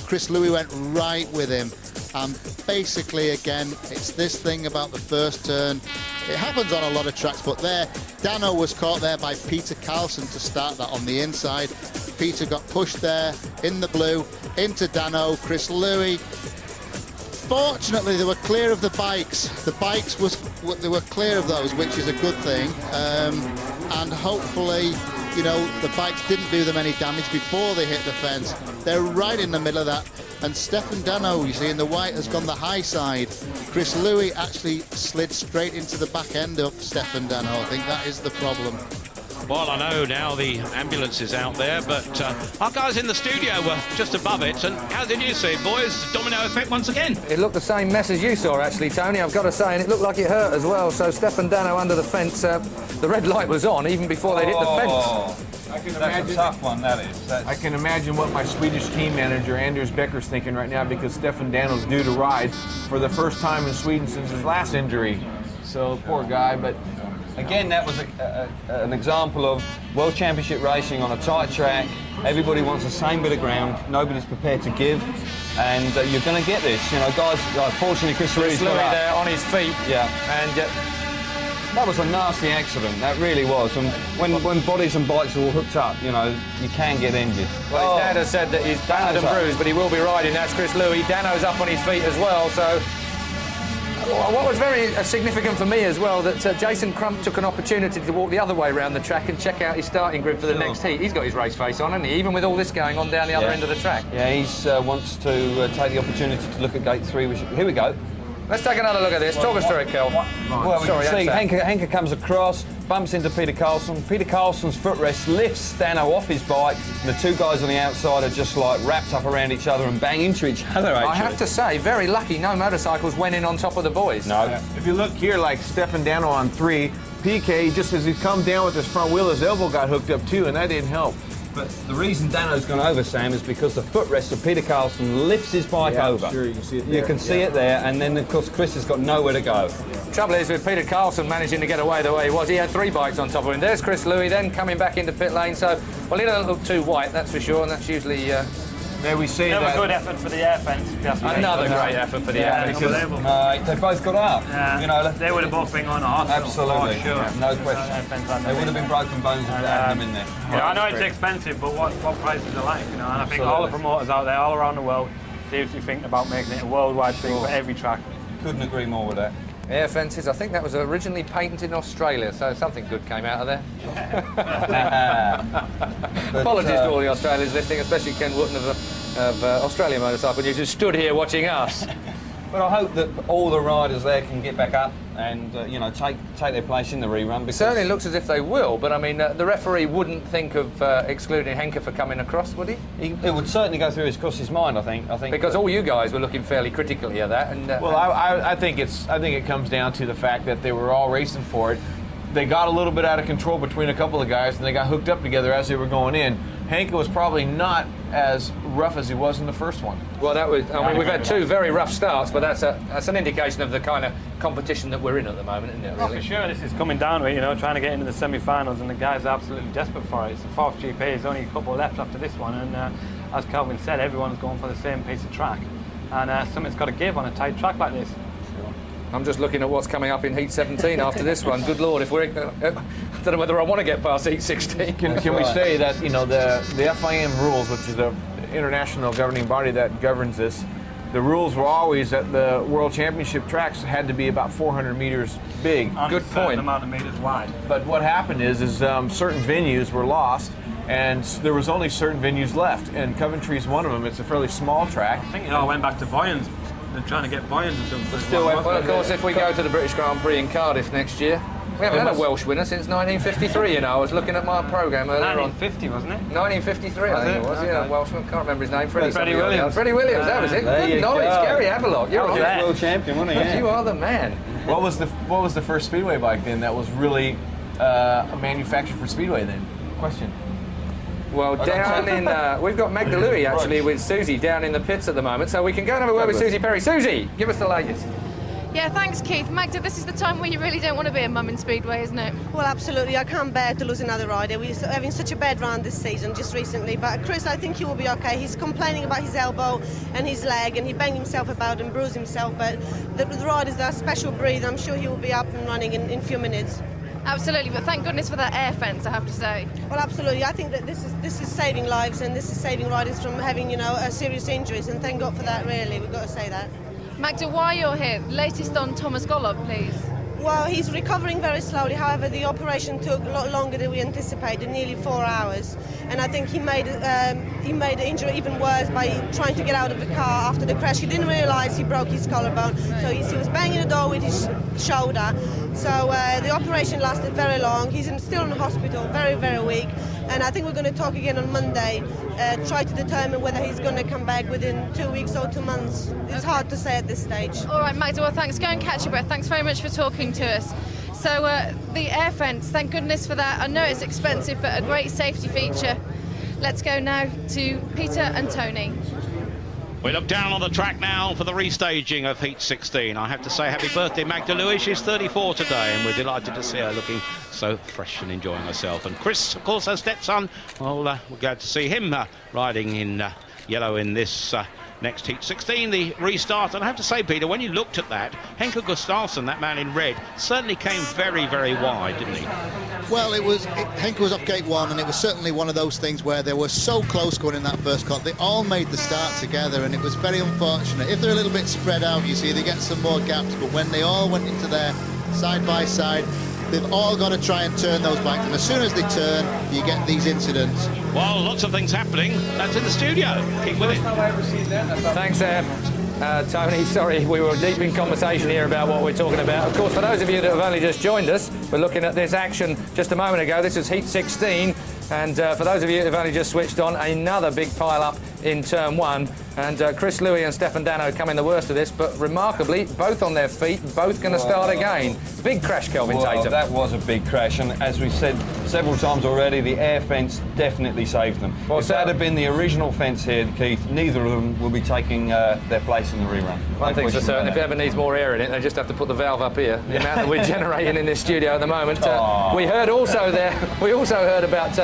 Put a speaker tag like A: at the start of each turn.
A: Chris Louis went right with him. And basically, again, it's this thing about the first turn. It happens on a lot of tracks, but there, Dano was caught there by Peter Carlson to start that on the inside. Peter got pushed there in the blue, into Dano, Chris Louis. Fortunately, they were clear of the bikes. The bikes they were clear of those, which is a good thing. And hopefully, you know, the bikes didn't do them any damage before they hit the fence. They're right in the middle of that. And Stefan Dano, you see, in the white has gone the high side. Chris Louis actually slid straight into the back end of Stefan Dano. I think that is the problem.
B: Well, I know now the ambulance is out there, but our guys in the studio were just above it. And how did you see it, boys? Domino effect once again.
C: It looked the same mess as you saw, actually, Tony, I've got to say, and it looked like it hurt as well. So Stefan Dano under the fence, the red light was on even before they'd hit the fence.
D: That's a tough one, that is. I can imagine what my Swedish team manager, Anders Becker's thinking right now, because Stefan Dano's due to ride for the first time in Sweden since his last injury. So, poor guy, but...
E: Again, that was an example of World Championship racing on a tight track. Everybody wants the same bit of ground. Nobody's prepared to give. And you're going to get this. You know, guys, fortunately, Chris Louis
C: there on his feet.
E: Yeah.
C: And...
E: that was a nasty accident, that really was. And when bodies and bikes are all hooked up, you know, you can get injured.
C: Well, his dad has said that he's battered and bruised, but he will be riding. That's Chris Louis. Dano's up on his feet as well, so... What was very significant for me as well, that Jason Crump took an opportunity to walk the other way around the track and check out his starting grid for the next heat. He's got his race face on, hasn't he? Even with all this going on down the other end of the track.
E: Yeah, he wants to take the opportunity to look at gate 3. Here we go.
C: Let's take another look at this. Talk us through it, Kel.
E: Well, we can see Henke comes across, bumps into Peter Carlson. Peter Carlson's footrest lifts Dano off his bike, and the two guys on the outside are just like wrapped up around each other and bang into each other, actually.
C: I have to say, very lucky no motorcycles went in on top of the boys.
E: No.
D: Yeah. If you look here, like Stefan Dano on 3, PK, just as he come down with his front wheel, his elbow got hooked up too, and that didn't help.
E: But the reason Dano's gone over, Sam, is because the footrest of Peter Carlson lifts his bike over.
D: Sure, you can see it there.
E: You can see it there, and then, of course, Chris has got nowhere to go.
C: Trouble is, with Peter Carlson managing to get away the way he was, he had 3 bikes on top of him. There's Chris Louis then coming back into pit lane, so, well, he doesn't look too white, that's for sure, and that's usually...
D: There we see
F: Another good effort for the air fence.
C: Another great effort for the air fence.
E: They both got up.
F: Yeah.
E: You know,
F: they would have both been on a hospital.
E: Absolutely,
F: sure.
E: No question. They would have been broken bones if they had them in there.
F: Yeah, I know it's expensive, but what prices are like, you know? And I think all the promoters out there, all around the world, seriously thinking about making it a worldwide thing for every track.
E: Couldn't agree more with that.
C: Air fences, I think that was originally patented in Australia, so something good came out of there. Apologies to all the Australians listening, especially Ken Wootton of Australian Motorcycle News, who stood here watching us.
E: But I hope that all the riders there can get back up and you know, take their place in the rerun. Because
C: It certainly looks as if they will, but I mean, the referee wouldn't think of excluding Henke for coming across, would he?
E: It would certainly go through across his mind, I think.
C: Because all you guys were looking fairly critically at that. And
D: well, I think it comes down to the fact that they were all racing for it. They got a little bit out of control between a couple of guys, and they got hooked up together as they were going in. Henke was probably not as rough as he was in the first one.
C: Well, we've had 2 very rough starts, but that's an indication of the kind of competition that we're in at the moment, isn't it, really?
F: For sure, this is coming down to it, you know, trying to get into the semi-finals, and the guys are absolutely desperate for it. It's the 4th GP, there's only a couple left after this one, and as Calvin said, everyone's going for the same piece of track, and something's got to give on a tight track like this.
C: I'm just looking at what's coming up in Heat 17 after this one. Good Lord, if we're... I don't know whether I want to get past Heat 16.
D: Can we say that, you know, the FIM rules, which is the international governing body that governs this, the rules were always that the World Championship tracks had to be about 400 meters big.
C: Good point.
F: Amount of meters wide.
D: But what happened is certain venues were lost, and there was only certain venues left, and Coventry is one of them. It's a fairly small track.
F: I think it all went back to Boyens. They're trying to get Boyens and stuff.
C: Well, of course, if we go to the British Grand Prix in Cardiff next year, we haven't had a Welsh winner since 1953, you know. I was looking at my programme earlier on.
F: 1950, wasn't it?
C: 1953, I think it was, yeah. Welshman, can't remember his name.
F: Freddie Williams.
C: Freddie Williams, that was it. Good knowledge, Gary Havelock. You're on that.
E: World champion, wasn't he? Yeah.
C: You are the man.
D: What was the first speedway bike then that was really manufactured for speedway then? Question.
C: Well, down in, we've got Magda Louis actually with Susie down in the pits at the moment, so we can go and have a word with Susie Perry. Susie, give us the latest.
G: Yeah, thanks, Keith. Magda, this is the time where you really don't want to be a mum in Speedway, isn't it?
H: Well, absolutely. I can't bear to lose another rider. We're having such a bad run this season, just recently. But Chris, I think he will be okay. He's complaining about his elbow and his leg, and he banged himself about and bruised himself. But the riders are a special breed. I'm sure he will be up and running in a few minutes.
G: Absolutely, but thank goodness for that air fence, I have to say.
H: Well, absolutely. I think that this is saving lives, and this is saving riders from having, serious injuries. And thank God for that. Really, we've got to say that.
G: Magda, why you're here? Latest on Thomas Gollob, please.
H: Well, he's recovering very slowly. However, the operation took a lot longer than we anticipated, nearly 4 hours. And I think he made the injury even worse by trying to get out of the car after the crash. He didn't realise he broke his collarbone, so he was banging the door with his shoulder. So the operation lasted very long. He's still in the hospital, very, very weak. And I think we're going to talk again on Monday, try to determine whether he's going to come back within 2 weeks or 2 months. It's hard to say at this stage.
G: All right, Magda, well, thanks. Go and catch your breath. Thanks very much for talking to us. So the air fence, thank goodness for that. I know it's expensive, but a great safety feature. Let's go now to Peter and Tony.
B: We look down on the track now for the restaging of Heat 16. I have to say happy birthday, Magda Lewis. She's 34 today, and we're delighted to see her looking so fresh and enjoying herself. And Chris, of course, her stepson, well, we're glad to see him riding in yellow in this next Heat 16, the restart. And I have to say, Peter, when you looked at that, Henke Gustafsson, that man in red, certainly came very, very wide, didn't he?
A: Well, Henke was off gate one, and it was certainly one of those things where they were so close going in that first cut. They all made the start together, and it was very unfortunate. If they're a little bit spread out, you see, they get some more gaps, but when they all went into there side by side, they've all got to try and turn those bikes, and as soon as they turn, you get these incidents.
B: Well, lots of things happening. That's in the studio. Keep with it.
C: Thanks, Tony. Sorry, we were deep in conversation here about what we're talking about. Of course, for those of you that have only just joined us, we're looking at this action just a moment ago. This is Heat 16, and for those of you that have only just switched on, another big pile-up in Turn 1. And Chris Louis and Stefan Dano come in the worst of this, but remarkably, both on their feet, both going to start again. Big crash, Kelvin
E: Well,
C: Tatum.
E: that was a big crash, and as we said several times already, the air fence definitely saved them.
C: Well,
E: if that had been the original fence here, Keith, neither of them will be taking their place in the rerun.
C: One thing's for certain, if it ever needs more air in it, they just have to put the valve up here. The amount that we're generating in this studio at the moment. We heard also there, we also heard about